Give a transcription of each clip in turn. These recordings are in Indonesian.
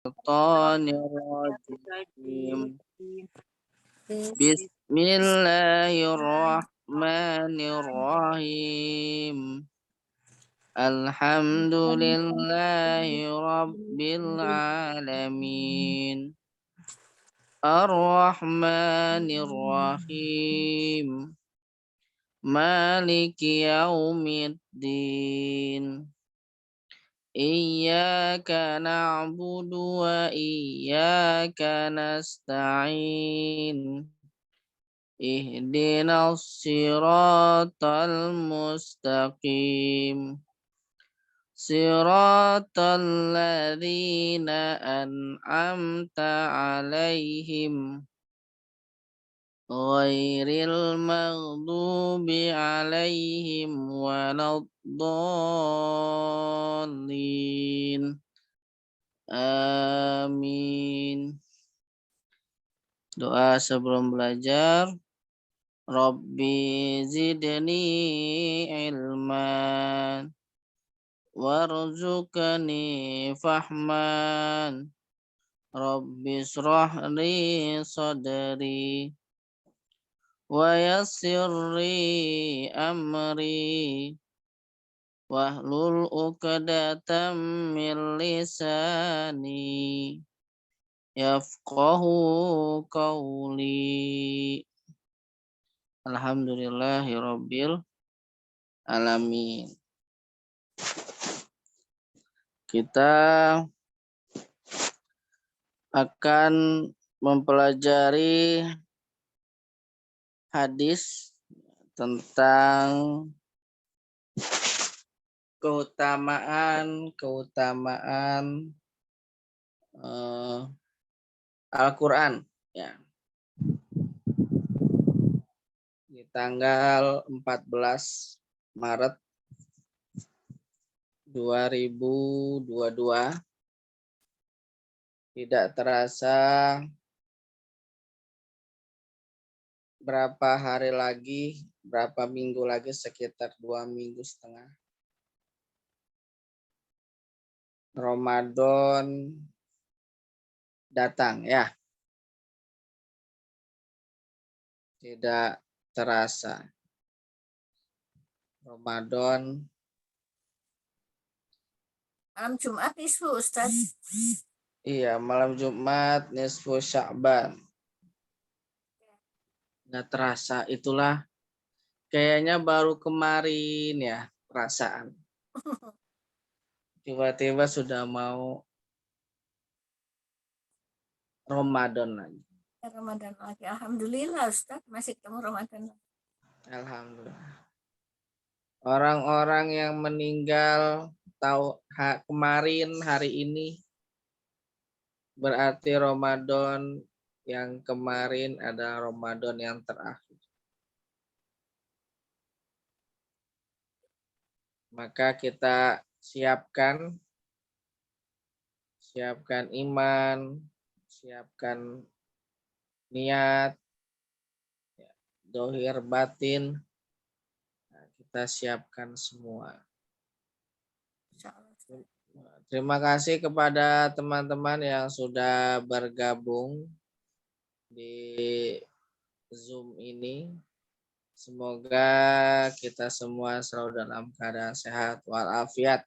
Bismillahirrahmanirrahim. Bismillahirrahmanirrahim. Alhamdulillahi rabbil alamin. Ar-Rahmanir-Rahim. Maliki yaumiddin. Iyyaka na'budu wa iyyaka nasta'in. Ihdinas siratal mustaqim. Siratal ladzina an'amta 'alaihim ghairil maghdubi 'alaihim waladdallin. Amin. Doa sebelum belajar. Rabbi zidni ilman warzuqni fahman. Rabbi shrah li sadri wa yassirli amri wahlul 'uqdatam min lisani yafqahu qawli. Alhamdulillahirabbil alamin. Kita akan mempelajari hadis tentang keutamaan Al-Quran ya. Di tanggal 14 Maret 2022 tidak terasa berapa minggu lagi, sekitar 2 minggu setengah Ramadan datang ya. Tidak terasa Ramadan. Malam Jumat nisfu, Ustaz. Iya, malam Jumat nisfu Sya'ban. Nggak terasa, itulah kayaknya baru kemarin ya perasaan. Tiba-tiba sudah mau Ramadan lagi. Ramadan lagi. Alhamdulillah Ustaz, masih ketemu Ramadan. Alhamdulillah. Orang-orang yang meninggal kemarin, hari ini, berarti Ramadan yang kemarin adalah Ramadan yang terakhir. Maka kita siapkan iman, siapkan niat, dohir batin, kita siapkan semua. Terima kasih kepada teman-teman yang sudah bergabung di Zoom ini. Semoga kita semua selalu dalam keadaan sehat walafiat.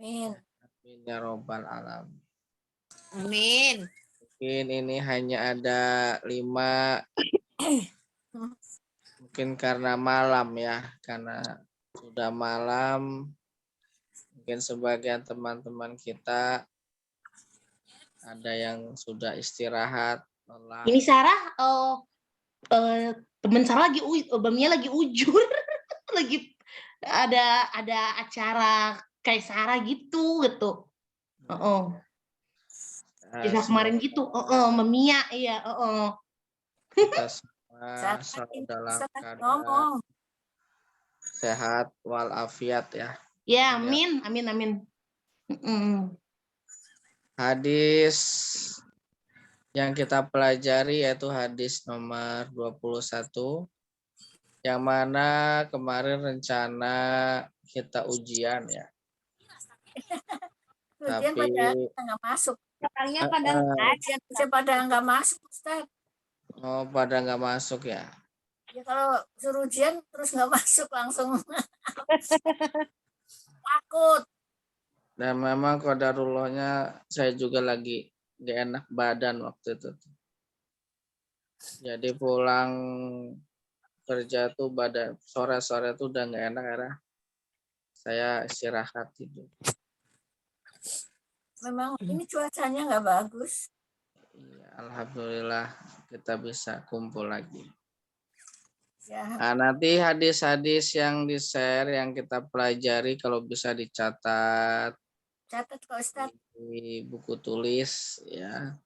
Amin. Amin ya robbal alamin. Amin. Mungkin ini hanya ada 5. Mungkin karena malam ya, karena sudah malam. Mungkin sebagian teman-teman kita ada yang sudah istirahat. Ini Sarah, teman Sarah Bamia lagi ujur, lagi ada acara kayak Sarah gitu. Bisa kemarin gitu, Bamia iya. Kita semua selalu dalam keadaan sehat walafiat ya. Ya, amin. Hadis yang kita pelajari yaitu hadis nomor 21, yang mana kemarin rencana kita ujian ya. Ujian pada nggak masuk. Orangnya pada Ujian bisa pada nggak masuk, Ustaz. Oh, pada nggak masuk ya. Ya kalau suruh ujian terus nggak masuk langsung takut. Dan memang qadarullahnya saya juga lagi gak enak badan waktu itu. Jadi pulang kerja tuh badan sore-sore tuh udah nggak enak ya. Saya istirahat tidur. Memang ini cuacanya nggak bagus. Iya, alhamdulillah kita bisa kumpul lagi. Ya, Nah, nanti hadis-hadis yang di-share yang kita pelajari kalau bisa dicatat catat kok Ustaz. di buku tulis ya.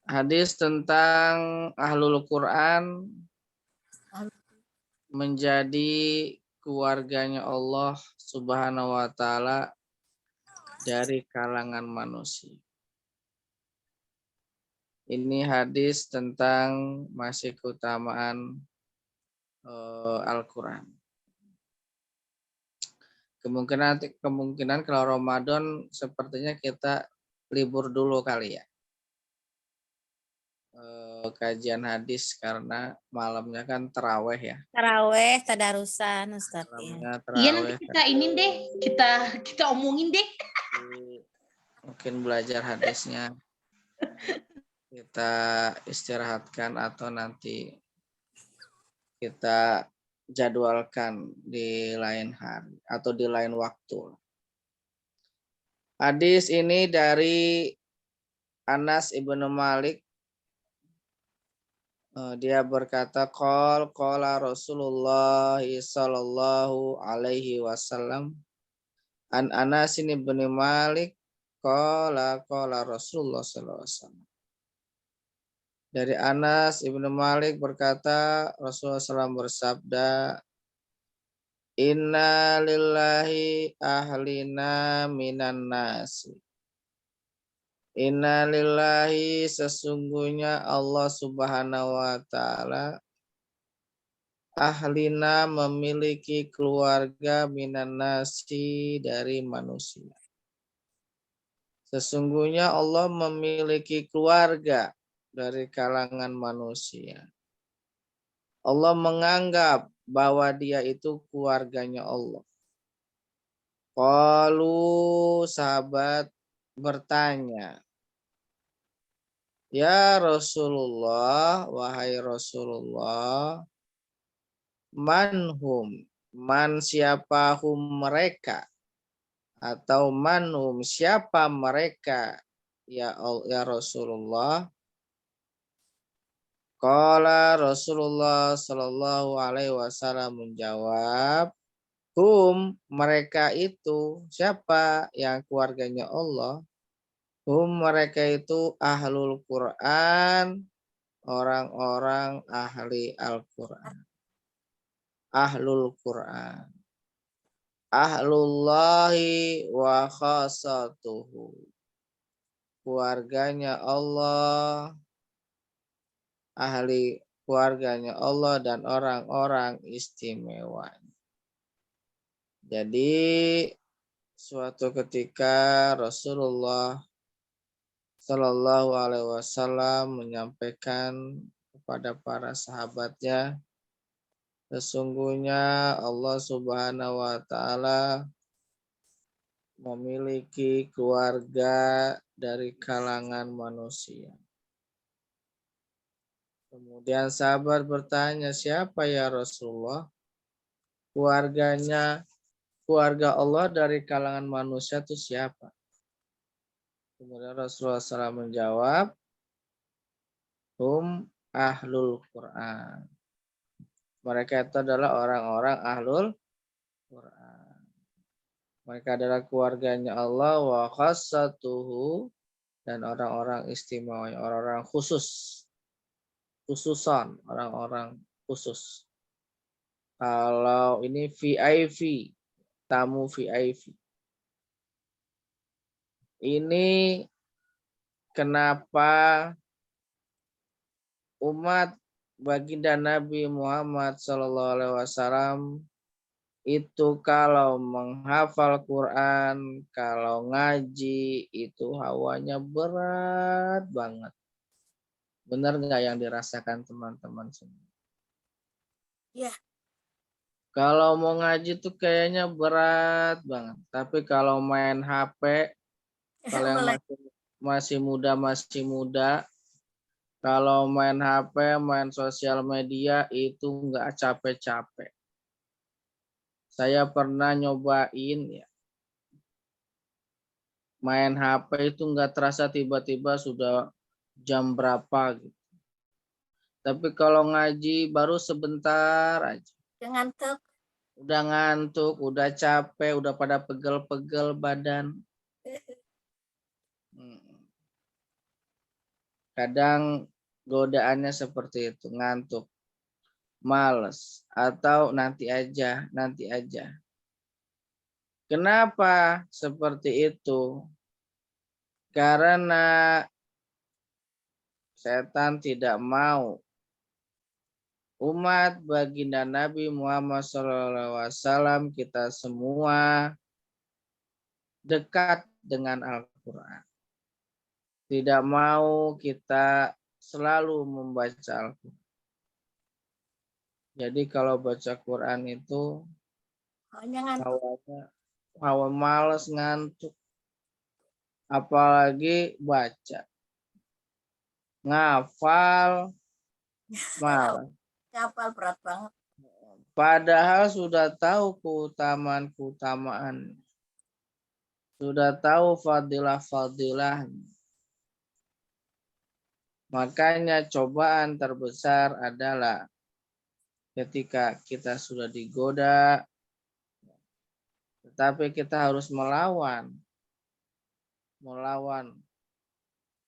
Hadis tentang Ahlul Quran menjadi keluarganya Allah Subhanahu wa taala dari kalangan manusia. Ini hadis tentang masih keutamaan Al-Quran. Kemungkinan kalau Ramadan sepertinya kita libur dulu kali ya. Kajian hadis karena malamnya kan taraweh ya. taraweh, tadarusan, Ustaz. Malamnya Iya nanti taraweh. kita ini deh, kita omongin deh. Mungkin belajar hadisnya kita istirahatkan atau nanti kita jadwalkan di lain hari atau di lain waktu. Hadis ini dari Anas ibnu Malik. Dia berkata, qala Rasulullah sallallahu alaihi wasallam an Anas ibnu Malik qala Rasulullah sallallahu alaihi wasallam. Dari Anas ibnu Malik berkata, Rasulullah SAW bersabda, Inna lillahi ahlina minan nasi. Inna lillahi sesungguhnya Allah Subhanahu wa taala ahlina memiliki keluarga minan nasi dari manusia. Sesungguhnya Allah memiliki keluarga dari kalangan manusia. Allah menganggap bahwa dia itu keluarganya Allah. Qalu sahabat bertanya, Ya Rasulullah, wahai Rasulullah, manhum, man siapa hum mereka, atau manhum siapa mereka, ya Rasulullah. Qala Rasulullah sallallahu alaihi wasallam menjawab, mereka itu siapa yang keluarganya Allah? Mereka itu ahlul Quran, orang-orang ahli Al-Quran. Ahlul Quran. Ahlullahi wa khasatuhu. Keluarganya Allah, ahli keluarganya Allah dan orang-orang istimewa. Jadi suatu ketika Rasulullah Shallallahu Alaihi Wasallam menyampaikan kepada para sahabatnya, sesungguhnya Allah Subhanahu Wa Taala memiliki keluarga dari kalangan manusia. Kemudian sahabat bertanya, siapa ya Rasulullah? Keluarga Allah dari kalangan manusia itu siapa? Kemudian Rasulullah SAW menjawab, ahlul Quran. Mereka itu adalah orang-orang ahlul Quran. Mereka adalah keluarganya Allah wa khassatuhu dan orang-orang istimewa, orang-orang khususan, orang-orang khusus. Kalau ini VIP, tamu VIP. Ini kenapa umat baginda Nabi Muhammad SAW itu kalau menghafal Quran, kalau ngaji itu hawanya berat banget. Benar nggak yang dirasakan teman-teman semua? Iya. Kalau mau ngaji tuh kayaknya berat banget. Tapi kalau main HP, kalau yang masih muda, kalau main HP, main sosial media itu nggak capek-capek. Saya pernah nyobain ya, main HP itu nggak terasa tiba-tiba sudah jam berapa gitu. Tapi kalau ngaji baru sebentar aja. Ngantuk. Udah ngantuk, udah capek, udah pada pegel-pegel badan. Kadang godaannya seperti itu, ngantuk, males, atau nanti aja. Kenapa seperti itu? Karena setan tidak mau umat baginda Nabi Muhammad SAW kita semua dekat dengan Al-Quran. Tidak mau kita selalu membaca Al-Quran. Jadi kalau baca Quran itu hawa males, ngantuk. Apalagi baca. Ngafal, malas. Ngapal berat banget. Padahal sudah tahu keutamaan. Sudah tahu fadilah. Makanya cobaan terbesar adalah ketika kita sudah digoda, tetapi kita harus melawan.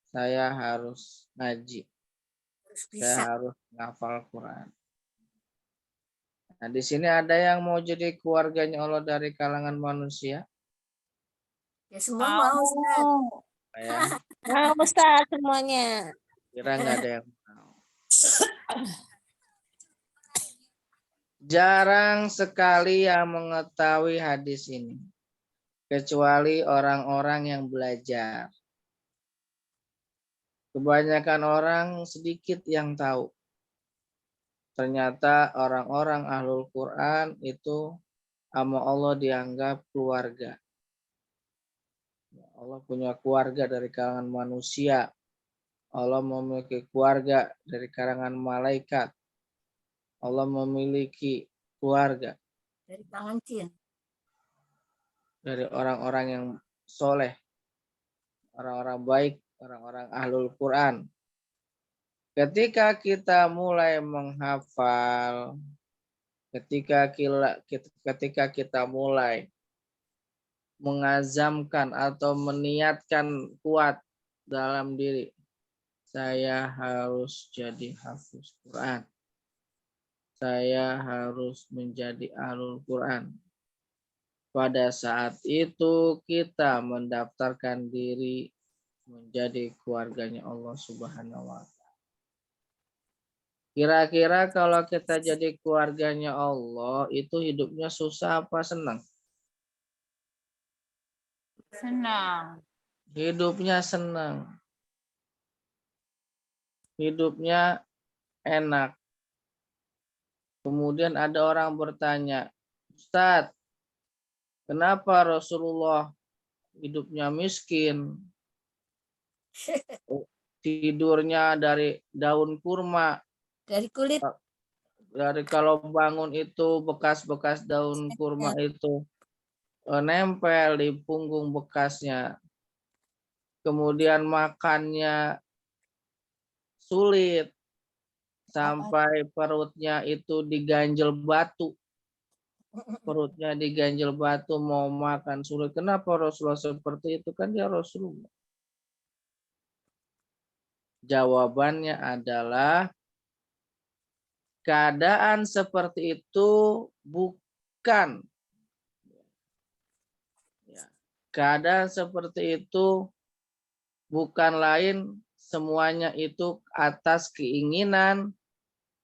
Saya harus ngaji. Saya harus menghafal Quran. Nah, di sini ada yang mau jadi keluarganya Allah dari kalangan manusia? Ya semua mau, Ustaz. Ya. Mau Ustaz semuanya. Kira nggak ada yang mau. Jarang sekali yang mengetahui hadis ini. Kecuali orang-orang yang belajar. Kebanyakan orang sedikit yang tahu. Ternyata orang-orang ahlul Quran itu sama Allah dianggap keluarga. Allah punya keluarga dari kalangan manusia. Allah memiliki keluarga dari kalangan malaikat. Allah memiliki keluarga Dari tangan jin. dari orang-orang yang soleh, orang-orang baik, orang-orang ahlul Quran. Ketika kita mulai menghafal, ketika kita mulai mengazamkan atau meniatkan kuat dalam diri, saya harus jadi hafiz Quran. Saya harus menjadi ahlul Quran. Pada saat itu kita mendaftarkan diri menjadi keluarganya Allah Subhanahu wa Ta'ala. Kira-kira kalau kita jadi keluarganya Allah, itu hidupnya susah apa senang? Senang. Hidupnya senang. Hidupnya enak. Kemudian ada orang bertanya, Ustadz, kenapa Rasulullah hidupnya miskin? Tidurnya dari daun kurma. Dari kulit. Dari kalau bangun itu bekas-bekas daun kurma itu nempel di punggung bekasnya. Kemudian makannya sulit. Sampai perutnya itu diganjel batu. Perutnya diganjel batu, mau makan sulit. Kenapa Rasulullah seperti itu? Kan dia Rasulullah. Jawabannya adalah keadaan seperti itu bukan. Keadaan seperti itu bukan lain semuanya itu atas keinginan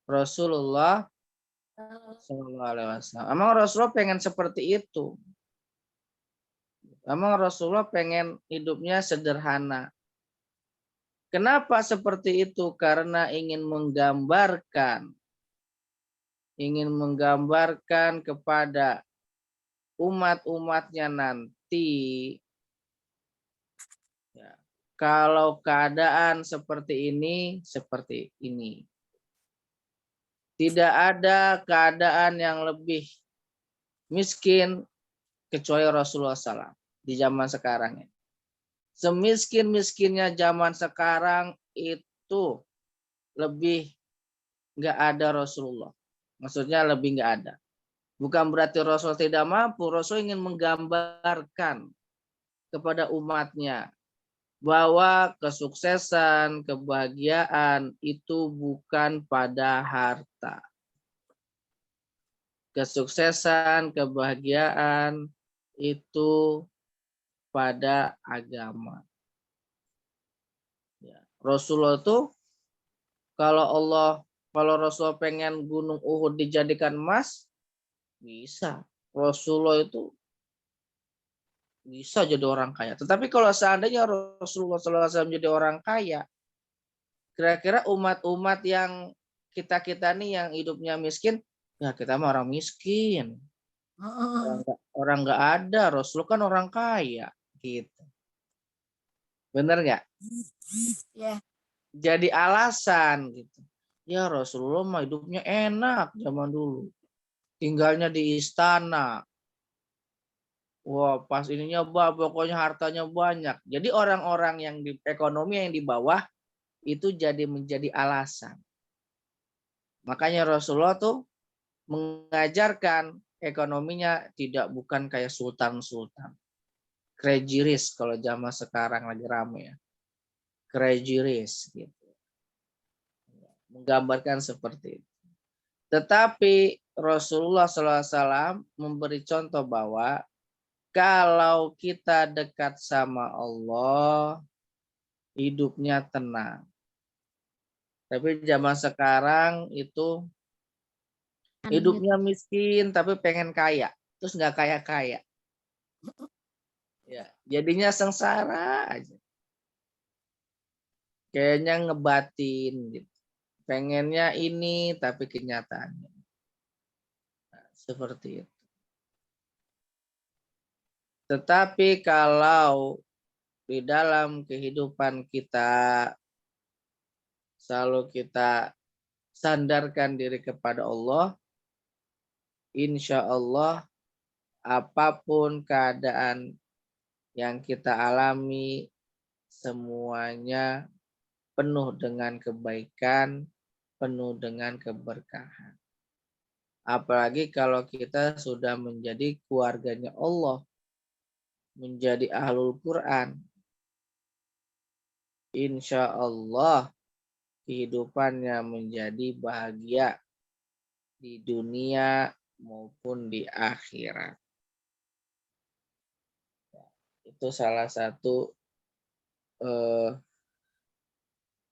Rasulullah Sallallahu alaihi wasallam. Emang Rasulullah pengen seperti itu. Emang Rasulullah pengen hidupnya sederhana. Kenapa seperti itu? Karena ingin menggambarkan kepada umat-umatnya nanti, ya, kalau keadaan seperti ini. Tidak ada keadaan yang lebih miskin kecuali Rasulullah SAW di zaman sekarang. Semiskin-miskinnya zaman sekarang itu lebih nggak ada Rasulullah. Maksudnya lebih nggak ada. Bukan berarti Rasul tidak mampu. Rasul ingin menggambarkan kepada umatnya bahwa kesuksesan, kebahagiaan itu bukan pada harta. Kesuksesan, kebahagiaan itu pada agama. Ya. Rasulullah itu kalau Rasulullah pengen gunung Uhud dijadikan emas, bisa. Rasulullah itu bisa jadi orang kaya. Tetapi kalau seandainya Rasulullah SAW jadi orang kaya, kira-kira umat-umat yang kita nih yang hidupnya miskin, ya kita mah orang miskin. Orang nggak ada. Rasul kan orang kaya, gitu. Bener nggak? Ya. Jadi alasan gitu. Ya Rasulullah mah hidupnya enak zaman dulu. Tinggalnya di istana. Wah, pas ininya pokoknya hartanya banyak. Jadi orang-orang yang di ekonomi yang di bawah itu menjadi alasan. Makanya Rasulullah tuh mengajarkan ekonominya bukan kayak sultan-sultan. Crazy rich kalau zaman sekarang lagi rame ya. Crazy rich gitu. Menggambarkan seperti itu. Tetapi Rasulullah SAW memberi contoh bahwa kalau kita dekat sama Allah, hidupnya tenang. Tapi zaman sekarang itu hidupnya miskin tapi pengen kaya, terus nggak kaya-kaya. Ya, jadinya sengsara aja. Kayaknya ngebatin gitu. Pengennya ini tapi kenyataannya. Nah, seperti itu. Tetapi kalau di dalam kehidupan kita selalu kita sandarkan diri kepada Allah, insya Allah apapun keadaan yang kita alami semuanya penuh dengan kebaikan, penuh dengan keberkahan. Apalagi kalau kita sudah menjadi keluarganya Allah, menjadi ahlul Quran. Insya Allah kehidupannya menjadi bahagia di dunia maupun di akhirat. Itu salah satu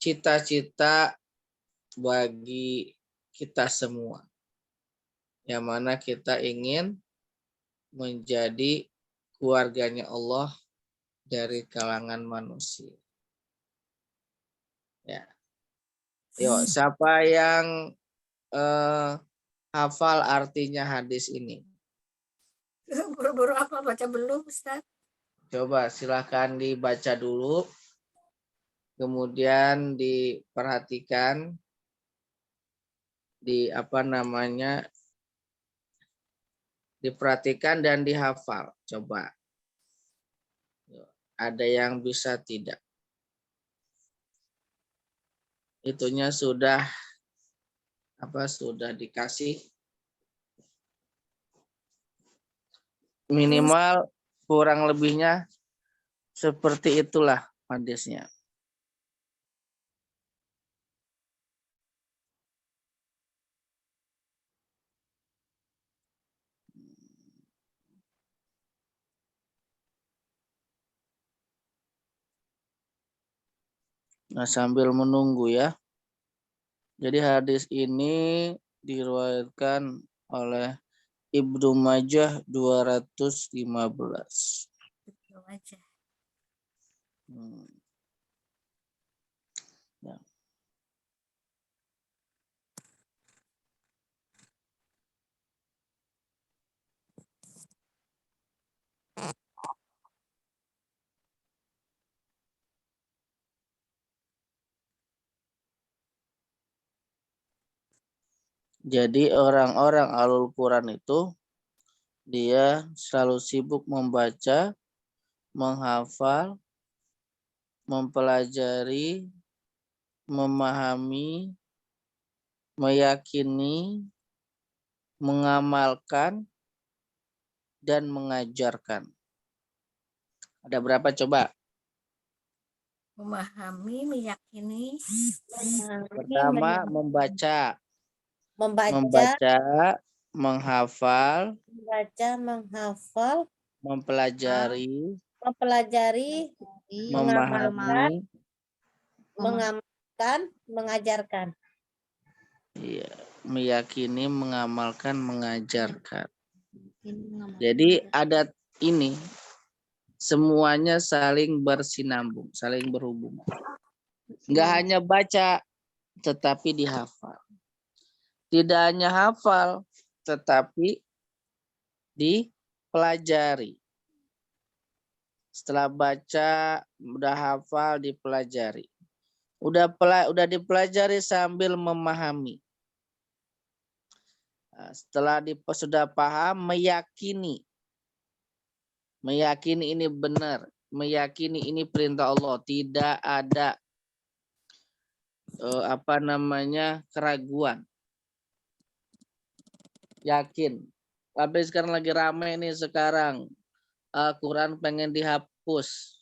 cita-cita bagi kita semua. Yang mana kita ingin menjadi keluarganya Allah dari kalangan manusia. Ya. Yuk, siapa yang hafal artinya hadis ini? Buru-buru apa baca belum, Ustaz? Coba silakan dibaca dulu. Kemudian diperhatikan diperhatikan dan dihafal. Coba. Ada yang bisa tidak? Itunya sudah dikasih minimal kurang lebihnya seperti itulah hadisnya. Nah, sambil menunggu ya. Jadi hadis ini diriwayatkan oleh Ibnu Majah 215. Itu aja. Hmm. Ya. Jadi orang-orang Ahlul Quran itu dia selalu sibuk membaca, menghafal, mempelajari, memahami, meyakini, mengamalkan, dan mengajarkan. Ada berapa coba? Memahami, meyakini, Pertama membaca, membaca, menghafal, menghafal, mempelajari, mempelajari, memahami, mengamalkan, mengajarkan. iya, meyakini, mengamalkan, mengajarkan. Jadi ada ini semuanya saling bersinambung, saling berhubungan. Enggak hanya baca, tetapi dihafal. Tidak hanya hafal, tetapi dipelajari. Setelah baca, udah hafal, dipelajari. Udah dipelajari sambil memahami. Nah, setelah sudah paham, meyakini. Meyakini ini benar. Meyakini ini perintah Allah. Tidak ada keraguan. Yakin. Tapi sekarang lagi ramai nih sekarang. Quran pengen dihapus.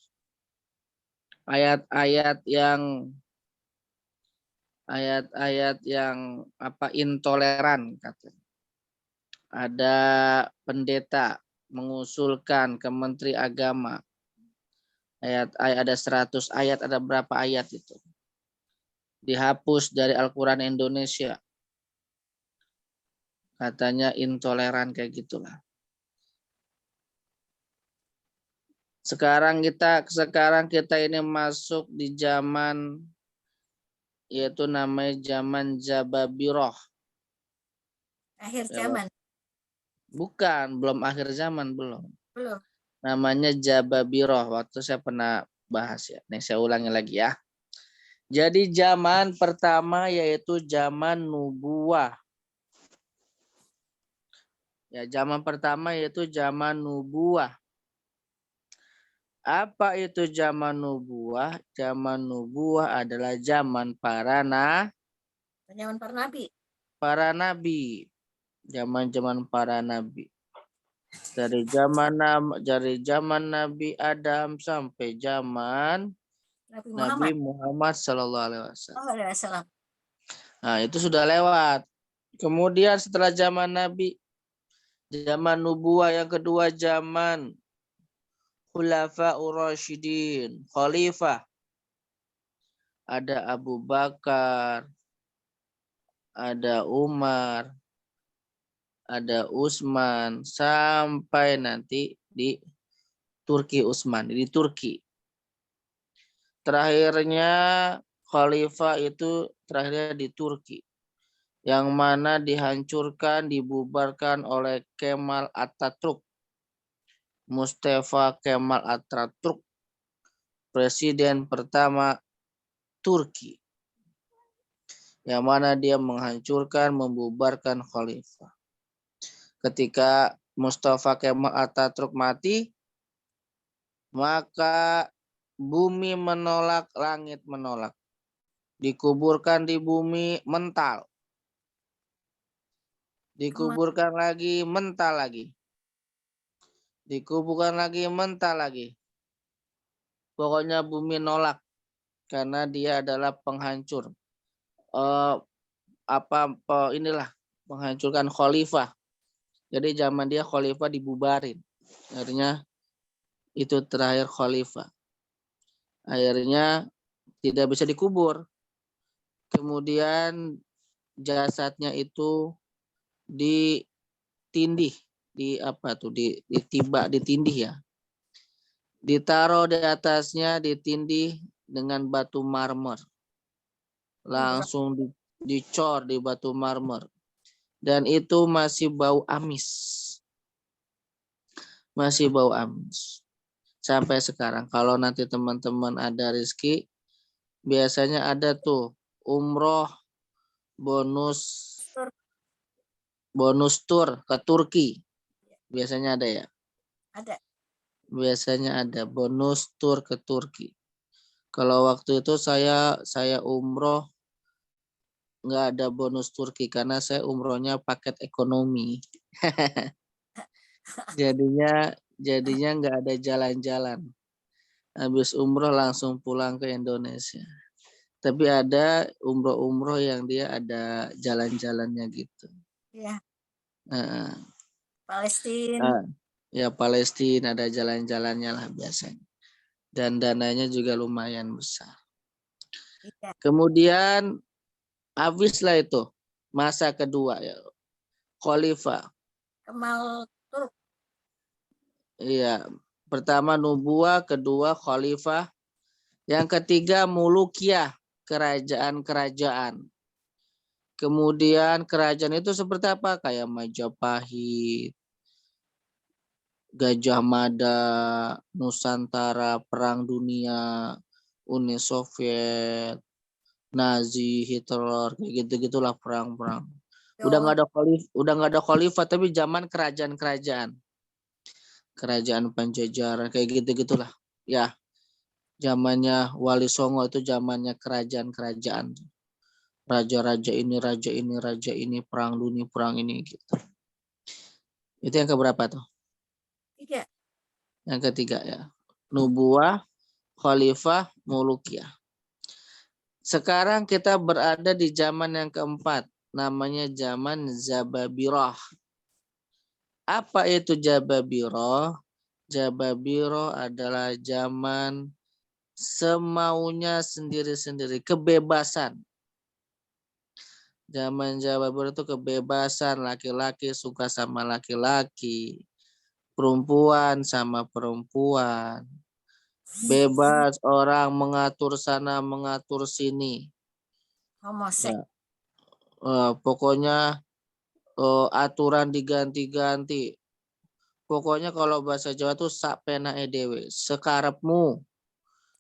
Ayat-ayat yang intoleran katanya. Ada pendeta mengusulkan ke Menteri Agama. Ada 100 ayat, ada berapa ayat itu? Dihapus dari Al-Quran Indonesia. Katanya intoleran kayak gitulah. Sekarang kita ini masuk di zaman yaitu namanya zaman Jababiroh. akhir Ya, zaman. bukan, belum akhir zaman, belum. Belum. Namanya Jababiroh. Waktu saya pernah bahas ya. Nih saya ulangi lagi ya. Jadi zaman pertama yaitu zaman nubuah. Ya, zaman pertama yaitu zaman nubuah. Apa itu zaman nubuah? Zaman nubuah adalah zaman Zaman para nabi. Zaman para nabi. Dari zaman Nabi Adam sampai zaman Nabi Muhammad SAW. Nah, itu sudah lewat. Kemudian setelah zaman Nabi, zaman nubuah yang kedua zaman Khulafaur Rasyidin, khalifah. Ada Abu Bakar, ada Umar, ada Utsman, sampai nanti di Turki Utsman, di Turki. Terakhirnya khalifah itu terakhirnya di Turki. Yang mana dihancurkan, dibubarkan oleh Kemal Atatürk. Mustafa Kemal Atatürk, presiden pertama Turki. Yang mana dia menghancurkan, membubarkan khalifah. Ketika Mustafa Kemal Atatürk mati, maka bumi menolak, langit menolak. Dikuburkan di bumi, mental. Dikuburkan lagi, mental lagi. Dikuburkan lagi, mental lagi. Pokoknya bumi nolak. Karena dia adalah penghancur. Menghancurkan khalifah. Jadi zaman dia khalifah dibubarin. Akhirnya itu terakhir khalifah. Akhirnya tidak bisa dikubur. Kemudian jasadnya itu ditindih, ditindih ya. Ditaruh di atasnya, ditindih dengan batu marmer. Langsung dicor di batu marmer. Dan itu masih bau amis. Masih bau amis. Sampai sekarang. Kalau nanti teman-teman ada rezeki, biasanya ada tuh umroh bonus tur ke Turki. Biasanya ada ya? Ada. Biasanya ada bonus tur ke Turki. Kalau waktu itu saya umroh nggak ada bonus Turki karena saya umrohnya paket ekonomi. jadinya nggak ada jalan-jalan. Habis umroh langsung pulang ke Indonesia. Tapi ada umroh yang dia ada jalan-jalannya gitu. Iya. Nah, Palestina. ya Palestina ada jalan-jalannya lah biasanya. Dan dananya juga lumayan besar. Iya. Kemudian habislah itu masa kedua ya. Khalifah. Kemal Turk. Iya, pertama nubuah, kedua khalifah, yang ketiga mulukiyah, kerajaan-kerajaan. Kemudian kerajaan itu seperti apa? Kayak Majapahit, Gajah Mada, Nusantara, Perang Dunia, Uni Soviet, Nazi, Hitler, kayak gitu-gitulah perang-perang. Udah nggak ada khalifah, tapi zaman kerajaan-kerajaan. Kerajaan Panjajaran kayak gitu-gitulah. Ya, zamannya Wali Songo itu zamannya kerajaan-kerajaan. Raja-raja ini, raja ini, raja ini, perang dunia, perang ini gitu. Itu yang keberapa tuh? 3. Yang ketiga ya. Nubuah, khalifah, mulukiyah. Sekarang kita berada di zaman yang keempat. Namanya zaman Zababirah. Apa itu Zababirah? Zababirah adalah zaman semaunya sendiri-sendiri, kebebasan. Zaman Zababirah itu kebebasan, laki-laki suka sama laki-laki, perempuan sama perempuan. Bebas orang mengatur sana, mengatur sini. Homoseks. Ya. Pokoknya aturan diganti-ganti. Pokoknya kalau bahasa Jawa tuh sak penae dewe, sekarepmu.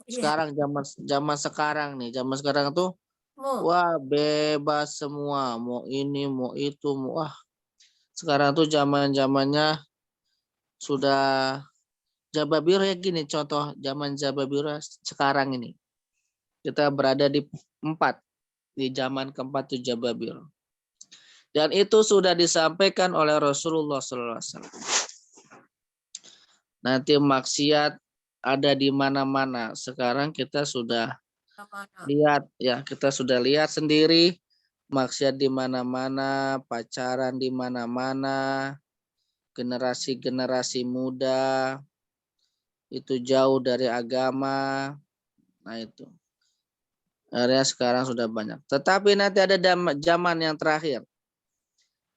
Iya. Sekarang zaman sekarang nih, zaman sekarang tuh wah bebas semua, mau ini, mau itu, mau sekarang tuh zaman-zamannya sudah Zababirah ya gini contoh zaman Zababirah sekarang ini. Kita berada di zaman keempat tuh Zababirah. Dan itu sudah disampaikan oleh Rasulullah SAW. Nanti maksiat ada di mana-mana. Sekarang kita sudah lihat ya, kita sudah lihat sendiri maksiat di mana-mana, pacaran di mana-mana, generasi-generasi muda itu jauh dari agama. Nah itu. Area sekarang sudah banyak. Tetapi nanti ada zaman yang terakhir.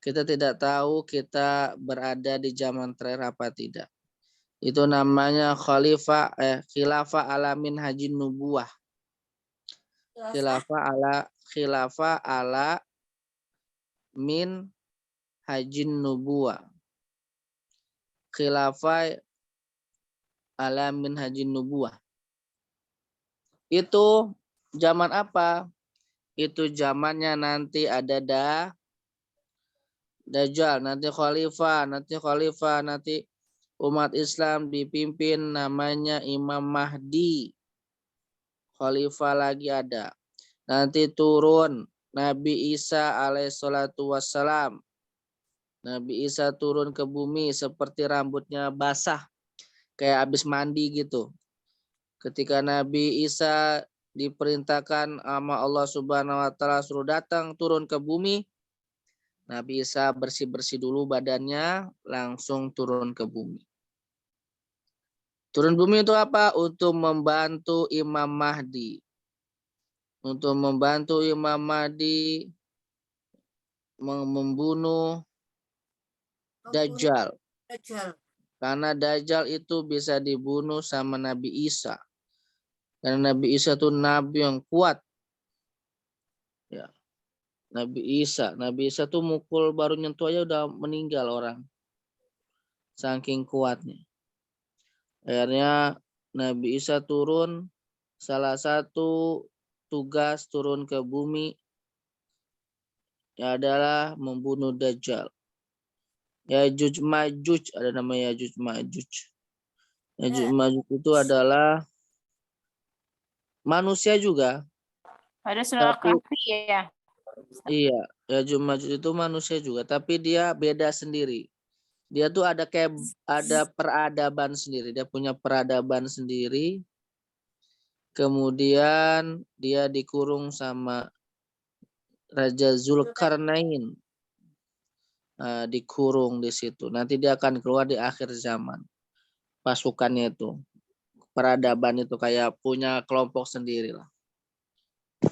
Kita tidak tahu kita berada di zaman terakhir apa tidak. Itu namanya khilafah alamin haji nubuah. Khilafah ala min hajin nubuah. Khilafah ala min hajin nubuah. Itu zaman apa? Itu zamannya nanti ada Dajjal, nanti khalifah, nanti umat Islam dipimpin namanya Imam Mahdi. Khalifah lagi ada. Nanti turun Nabi Isa alaihissalatu wassalam. Nabi Isa turun ke bumi seperti rambutnya basah. Kayak habis mandi gitu. Ketika Nabi Isa diperintahkan sama Allah Subhanahu wa taala suruh datang turun ke bumi, Nabi Isa bersih-bersih dulu badannya, langsung turun ke bumi. Turun bumi itu apa? Untuk membantu Imam Mahdi. Untuk membantu Imam Mahdi membunuh Dajjal. Dajjal. Karena Dajjal itu bisa dibunuh sama Nabi Isa. Karena Nabi Isa itu nabi yang kuat. Ya. Nabi Isa tuh mukul baru nyentuh aja udah meninggal orang. Saking kuatnya. Akhirnya Nabi Isa turun, salah satu tugas turun ke bumi adalah membunuh Dajjal. Yajuj Majuj, ada namanya Yajuj Majuj. Yajuj Majuj itu adalah manusia juga. Ada surah Tapi Kahfi ya. iya, Yajuj Majuj itu manusia juga, tapi dia beda sendiri. Dia tuh ada peradaban sendiri, dia punya peradaban sendiri. Kemudian dia dikurung sama Raja Zulkarnain. Dikurung di situ. Nanti dia akan keluar di akhir zaman. Pasukannya itu. Peradaban itu kayak punya kelompok sendiri lah.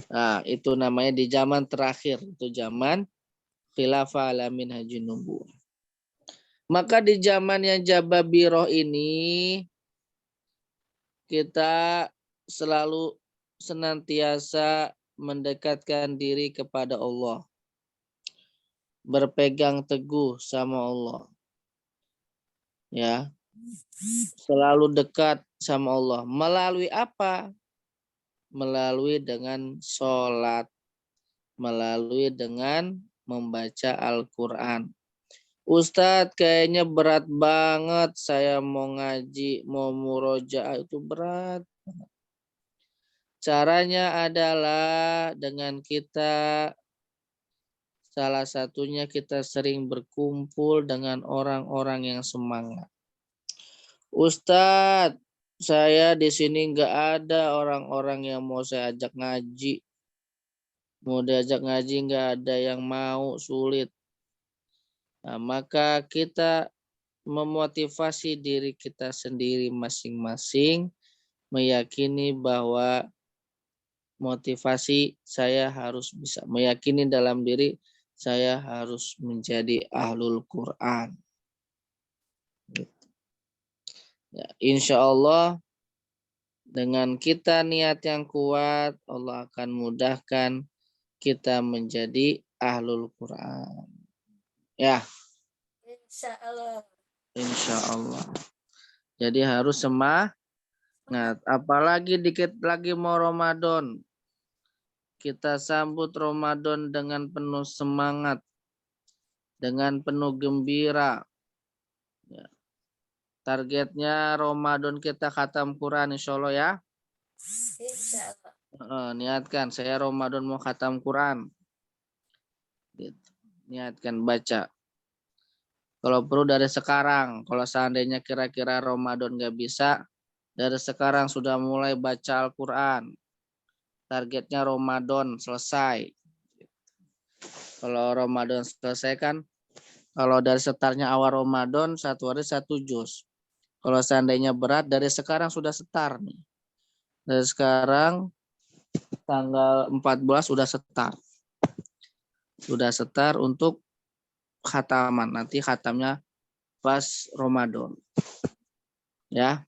Nah, itu namanya di zaman terakhir. Itu zaman Khilafah Alamin Haji Nubuwah. Maka di zaman yang Jababiroh ini kita selalu senantiasa mendekatkan diri kepada Allah. Berpegang teguh sama Allah. Ya. Selalu dekat sama Allah. Melalui apa? Melalui dengan sholat. Melalui dengan membaca Al-Quran. Ustadz kayaknya berat banget. Saya mau ngaji, mau murojaah itu berat. Caranya adalah dengan kita, salah satunya kita sering berkumpul dengan orang-orang yang semangat. Ustadz, saya di sini nggak ada orang-orang yang mau saya ajak ngaji. Mau diajak ngaji nggak ada yang mau, sulit. Nah, maka kita memotivasi diri kita sendiri masing-masing, meyakini bahwa motivasi saya harus bisa, meyakini dalam diri saya harus menjadi ahlul Quran. Ya, insya Allah dengan kita niat yang kuat, Allah akan mudahkan kita menjadi ahlul Quran. Ya. Insya Allah. Insya Allah. Jadi harus semangat. Apalagi dikit lagi mau Ramadan. Kita sambut Ramadan dengan penuh semangat. Dengan penuh gembira. Ya. Targetnya Ramadan kita khatam Quran insya Allah ya. Insya Allah. Niatkan saya Ramadan mau khatam Quran. Gitu. Niatkan baca. Kalau perlu dari sekarang. Kalau seandainya kira-kira Ramadan nggak bisa, dari sekarang sudah mulai baca Al-Quran. Targetnya Ramadan selesai. Kalau Ramadan selesai kan, kalau dari setarnya awal Ramadan, satu hari 1 juz. Kalau seandainya berat, dari sekarang sudah setar nih. Dari sekarang tanggal 14 sudah setar. Sudah setar untuk khataman. Nanti khatamnya pas Ramadan. Ya.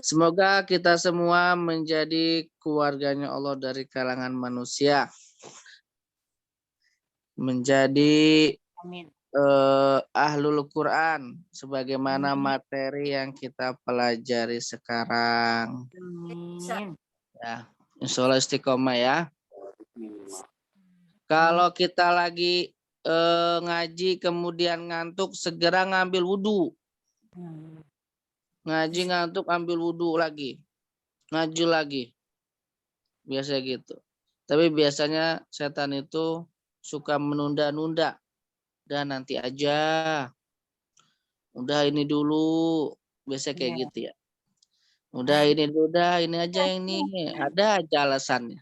Semoga kita semua menjadi keluarganya Allah dari kalangan manusia. Menjadi Amin. ahlul Quran sebagaimana materi yang kita pelajari sekarang. Amin. Ya, insya Allah istiqomah ya. Kalau kita lagi ngaji kemudian ngantuk, segera ngambil wudhu. Ngaji ngantuk ambil wudhu lagi. Ngaji lagi. Biasa gitu. Tapi biasanya setan itu suka menunda-nunda. Dan nanti aja. Udah ini dulu. Biasa kayak gitu ya. Udah ini dulu, ini aja ini. Ada aja alasannya.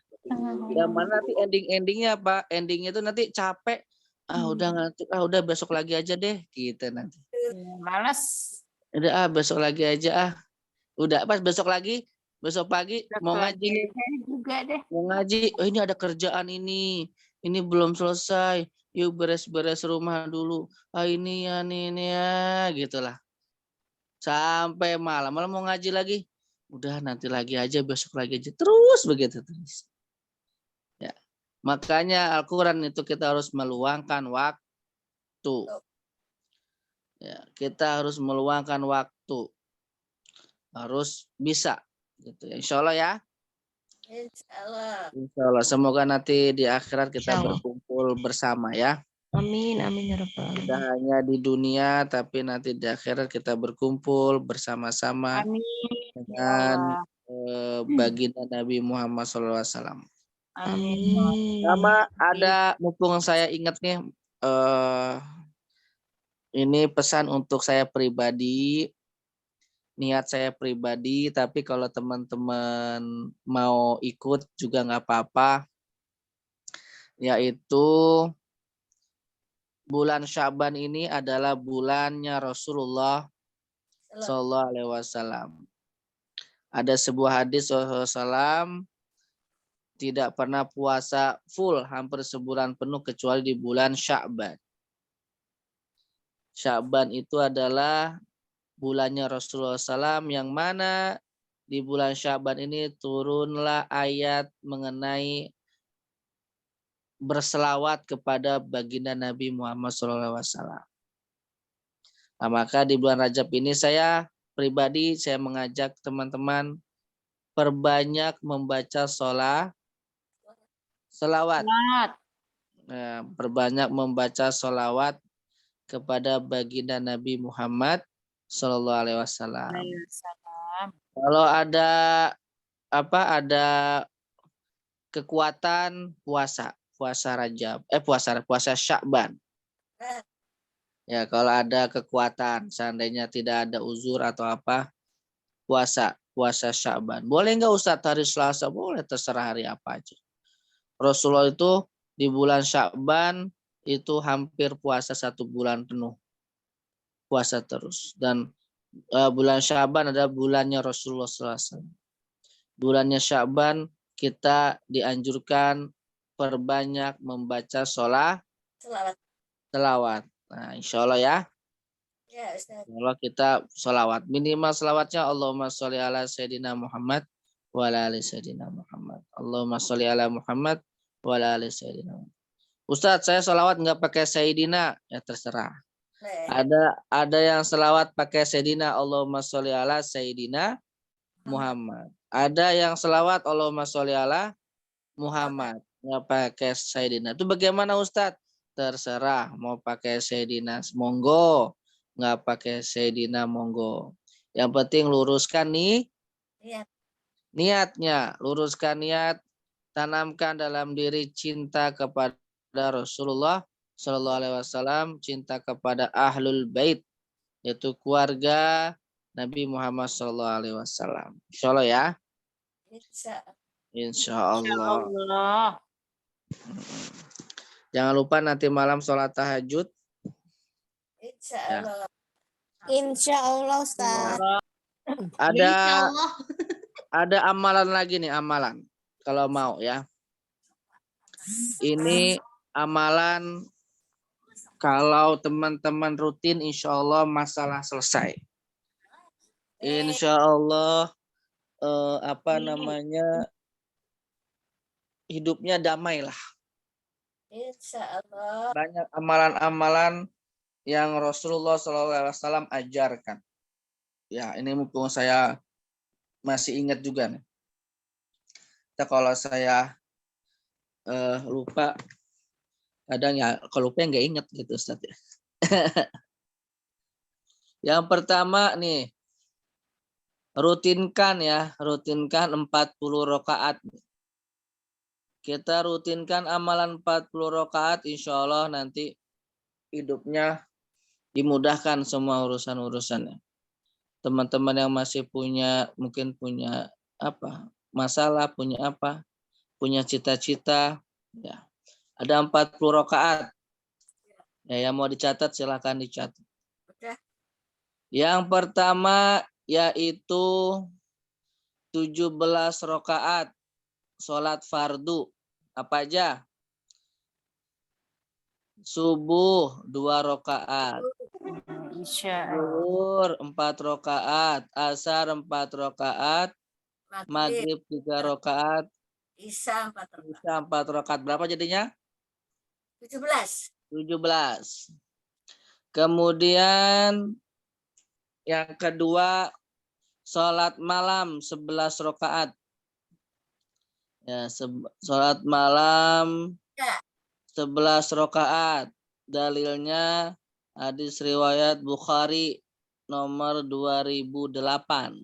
Yang mana nanti ending-endingnya apa? Endingnya itu nanti capek. Udah ngantuk. Udah besok lagi aja deh. Gitu nanti. Malas. Udah besok lagi aja. Udah pas besok lagi. Besok pagi mau ngaji nih. Juga deh. Mau ngaji. Oh ini ada kerjaan ini. ini belum selesai. Yuk beres-beres rumah dulu. Ah ini ya, ini ya, gitulah. Sampai malam. Malam mau ngaji lagi. Udah nanti lagi aja, besok lagi aja. Terus begitu terus. Ya. Makanya Al-Quran itu kita harus meluangkan waktu. Ya, kita harus meluangkan waktu. Harus bisa. Gitu. Insya Allah ya. Insya Allah. Insya Allah. Semoga nanti di akhirat kita Insya Allah. berkumpul bersama ya. Amin, amin ya rabbal Tidak alamin. hanya di dunia, tapi nanti di akhirat kita berkumpul bersama-sama Amin. Ya dengan Allah. baginda Nabi Muhammad SAW. Amin. Amin. Sama ada, mumpung saya ingat nih, ini pesan untuk saya pribadi, niat saya pribadi, tapi kalau teman-teman mau ikut juga nggak apa-apa, yaitu bulan Syaban ini adalah bulannya Rasulullah Sallallahu Alaihi Wasallam. Ada sebuah hadis Rasulullah SAW tidak pernah puasa full hampir sebulan penuh kecuali di bulan Sya'ban. Sya'ban itu adalah bulannya Rasulullah SAW yang mana di bulan Sya'ban ini turunlah ayat mengenai berselawat kepada baginda Nabi Muhammad SAW. Nah, maka di bulan Rajab ini saya pribadi saya mengajak teman-teman perbanyak membaca selawat. Selamat. Nah, perbanyak membaca selawat kepada baginda Nabi Muhammad Sallallahu Alaihi Wasallam. Waalaikumsalam. Kalau ada kekuatan puasa Rajab, puasa Sya'ban. Ya, kalau ada kekuatan, seandainya tidak ada uzur atau apa, puasa Sya'ban. Boleh nggak Ustadz hari Selasa? Boleh, terserah hari apa aja. Rasulullah itu di bulan Sya'ban itu hampir puasa 1 bulan penuh. Puasa terus. Dan bulan Sya'ban adalah bulannya Rasulullah SAW. Bulannya Sya'ban kita dianjurkan perbanyak membaca Selamat. selawat. Nah, insya Allah ya. Ya, Ustaz. Kalau kita selawat, minimal selawatnya Allahumma sholli ala Sayyidina Muhammad wa ala ali Sayyidina Muhammad. Allahumma sholli ala Muhammad wa ala ali Sayyidina Muhammad. Ustadz, saya selawat nggak pakai Sayyidina, ya terserah. Ada yang selawat pakai Sayyidina Allahumma sholli ala Sayyidina Muhammad. Ada yang selawat Allahumma sholli ala Muhammad, nggak pakai Sayyidina. Itu bagaimana Ustadz? Terserah, mau pakai Sayyidina monggo, nggak pakai Sayyidina monggo. Yang penting luruskan nih niatnya, luruskan niat, tanamkan dalam diri cinta kepada Rasulullah Shallallahu Alaihi Wasallam, cinta kepada ahlul bait, yaitu keluarga Nabi Muhammad Shallallahu Alaihi Wasallam. Insya Allah ya. Insya Insya Allah. Allah. Jangan lupa nanti malam sholat tahajud. Insya Ya. Allah. Insya Allah Ustaz. Ada Insya Allah. ada amalan lagi nih, amalan. Kalau mau ya. Ini amalan kalau teman-teman rutin insya Allah masalah selesai. Insya Allah hidupnya damai lah. Insya Allah. Banyak amalan-amalan yang Rasulullah SAW ajarkan. Ya, ini mumpung saya masih ingat juga nih. Kalau saya lupa, kadang ya kalau lupa nggak ingat gitu Ustaz ya. Yang pertama nih, rutinkan 40 rakaat. Kita rutinkan amalan 40 rakaat, insya Allah nanti hidupnya dimudahkan semua urusan-urusannya. Teman-teman yang masih mungkin punya masalah, punya cita-cita, ya. Ada 40 rakaat. Ya, yang mau dicatat silahkan dicatat. Udah. Yang pertama yaitu 17 rakaat sholat fardu. Apa aja? Subuh 2 rakaat. Isya. Zuhur 4 rakaat. Asar 4 rakaat. Maghrib, Maghrib 3 rakaat. Isya 4 rakaat. Isya 4 rakaat. Berapa jadinya? 17. 17. Kemudian yang kedua, sholat malam 11 rakaat. Ya, sholat malam Ya. 11 rakaat. Dalilnya hadis riwayat Bukhari nomor 2008.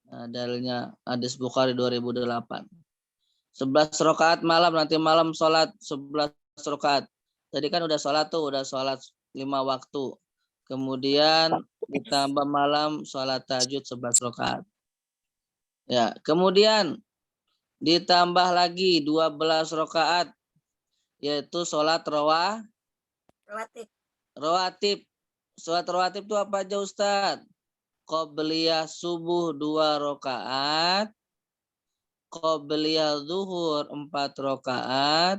Nah, dalilnya hadis Bukhari 2008. 11 rakaat malam, nanti malam sholat 11 rakaat. Tadi kan udah sholat tuh, udah sholat 5 waktu. Kemudian ditambah malam sholat tahajud 11 rakaat. Ya, kemudian ditambah lagi 12 rakaat, yaitu sholat Rawatib. rawatib. Sholat rawatib itu apa aja Ustadz? Qobliyah subuh 2 rakaat, qobliyah zuhur 4 rakaat,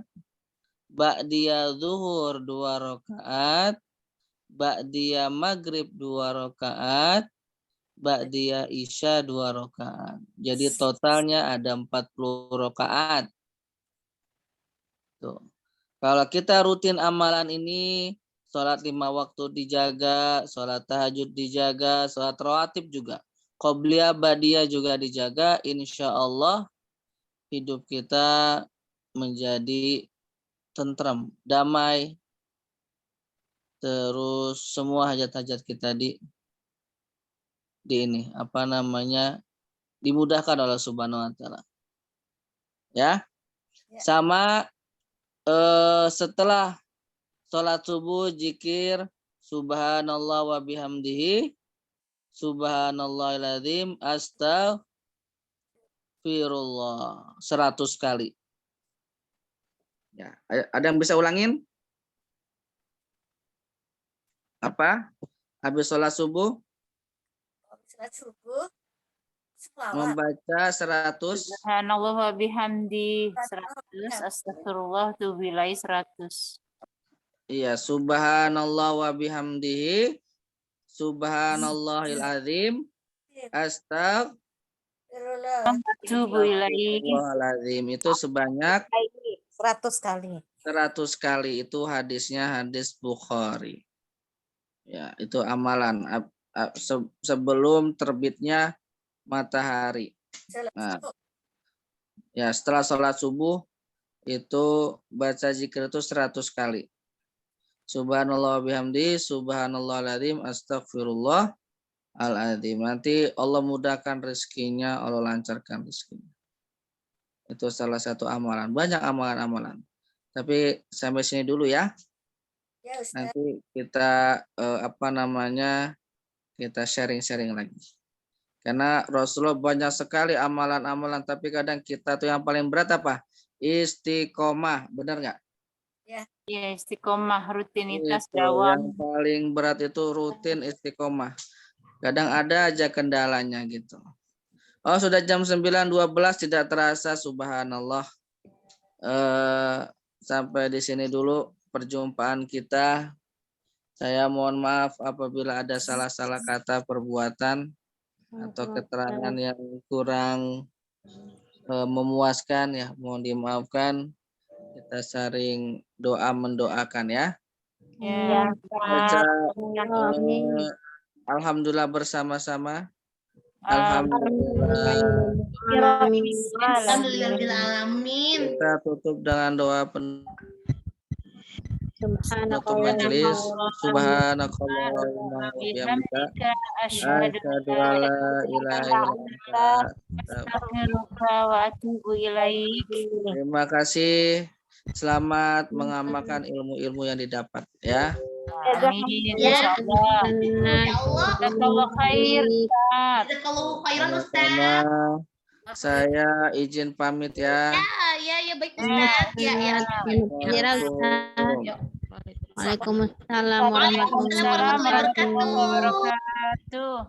ba'diyah zuhur 2 rakaat, ba'diyah maghrib 2 rakaat, ba'diyah isya 2 rakaat. Jadi totalnya ada 40 rakaat. Tuh. Kalau kita rutin amalan ini, sholat 5 waktu dijaga, sholat tahajud dijaga, sholat rawatib juga, qobliyah ba'diyah juga dijaga, insya Allah hidup kita menjadi tentram, damai, terus semua hajat-hajat kita di ini apa namanya dimudahkan oleh Subhanahu wa taala. Ya. Sama setelah sholat subuh zikir subhanallah wa bihamdihi subhanallahil azim astaghfirullah 100 kali. Ya, ada yang bisa ulangin? Apa? Habis sholat subuh Sholat subuh. Selawat. membaca 100. Subhanallah wa bihamdi 100. Astagfirullah tubilai 100. Iya, subhanallah wa bihamdihi subhanallahil azim astagfirullahaladzim. Itu sebanyak 100 kali. 100 kali. Itu hadisnya hadis Bukhari. Ya, itu amalan sebelum terbitnya matahari. Nah, ya, setelah sholat subuh itu baca zikir itu 100 kali. Subhanallah bihamdi, subhanallahal-azim, astagfirullah al-azim. Nanti Allah mudahkan rezekinya, Allah lancarkan rezekinya. Itu salah satu amalan. Banyak amalan-amalan. Tapi sampai sini dulu ya. Ya, Ustaz. Nanti kita kita sharing-sharing lagi. Karena Rasulullah banyak sekali amalan-amalan, tapi kadang kita tuh yang paling berat apa? Istiqomah, benar nggak? Ya, istiqomah rutinitas Itu yang dawam. paling berat itu rutin istiqomah. Kadang ada aja kendalanya gitu. Oh, sudah jam 9.12 tidak terasa, subhanallah. Sampai di sini dulu perjumpaan kita. Saya mohon maaf apabila ada salah-salah kata, perbuatan atau keterangan yang kurang memuaskan, ya mohon dimaafkan. Kita saling doa mendoakan ya. Ya, Baca alhamdulillah bersama-sama. Alhamdulillah. Alhamdulillahirrahmanirrahim. Kita tutup dengan doa penutup majelis. Subhanakallahumma wa bihamdika asyhadu an la ilaha illa anta astaghfiruka wa atubu ilaik. Terima kasih. Selamat mengamalkan ilmu-ilmu yang didapat ya. Amin. Ya. Insyaallah. Ya Allah. Jazakallahu khair. Ustaz. Jazakallahu khairan Ustaz. Sama saya izin pamit ya. Ya baik Ustaz. Ya. Waalaikumsalam warahmatullahi Warahmatullahi wabarakatuh. wabarakatuh.